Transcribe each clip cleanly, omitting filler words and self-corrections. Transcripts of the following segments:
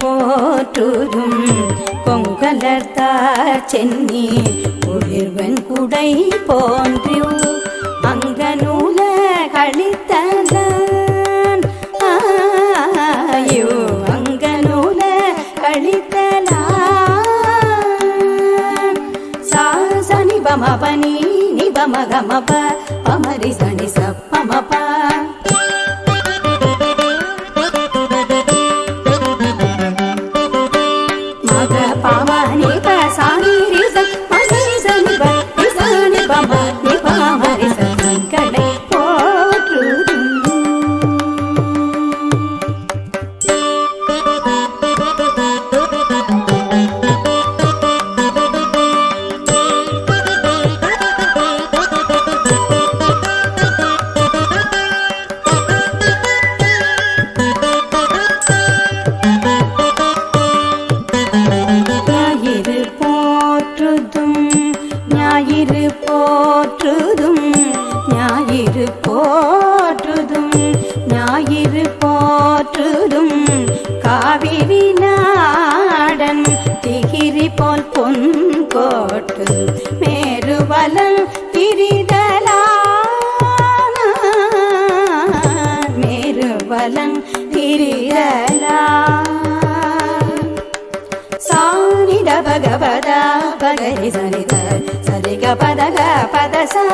போற்றுதும் பொங்கலர்த்தார் சென்னி ஒளிர்வன் குடை போன்றியோ அங்க நூல கழித்தலான் ஆயோ அங்க நூல கழித்தலான் சாச நிபமபனி நிபமகமப பமரி சனி சப்பமபா ஞாயிறு போற்றுதும் காவிரி நாடன் திகிரி போல் பொன்கோட்டு மேருவலன் திரிதலான் மேருவலன் திரிதலான் சானிட பகவத பகரி சரித சரிக பதக பதசா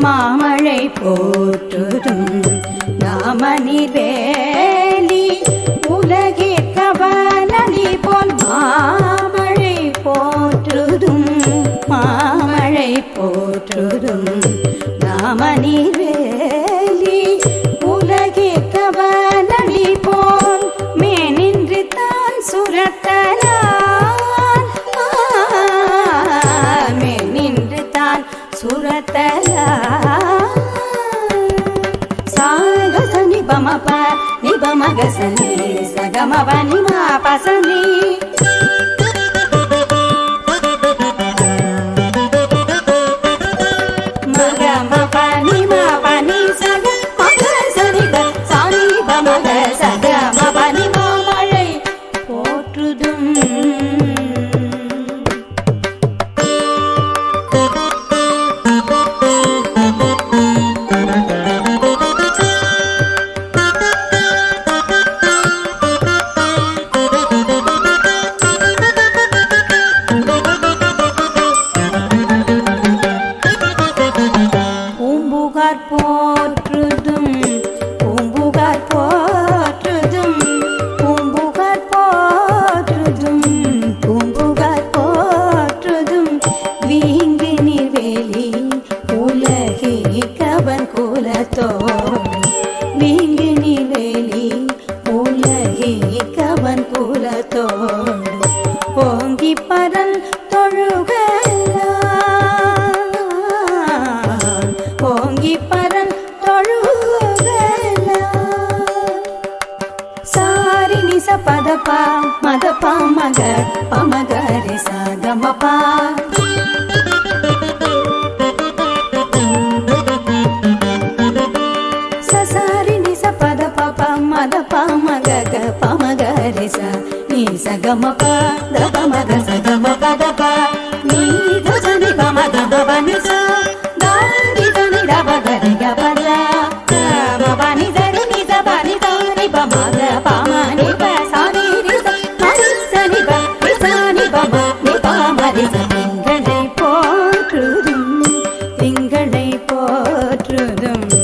மாமழை போற்றுதும் நாமநீர் வேலி உலகிற்கவலி போல் மாமழை போற்றுதும் மாமழை போற்றுதும் நாமநீர் வேலி உலகிற்கவலி போல் மேனின்று தான் சுரத்தலான் மேனின்று தான் சுரத்தலா சாகச நிபமப நிபமகசனி சகமப நிமாபசனி மகமப நிமாபனி சக மகசனி சானி பமக சகமப நிமாமழை போற்றுதும் போற்றுதும் பூம்புகார் போற்றுதும் பூம்புகார் போற்றுதும் பூம்புகார் போற்றுதும் வீங்கு நீர்வேலி உலகி கவன் குலத்தோடு வீங்கு நீர்வேலி உலகி கவன் குலத்தோடு ஓங்கி பரல் ஓங்கி பரன் சாரிணி சபதபா மதபா மக பமகரி சகமபா சசாரிணி சபதபா மதபா மக பமகரி ச நீ சகமபா தபமக சகமபதபா நீ தசனி பமக பவனி ச குருதும்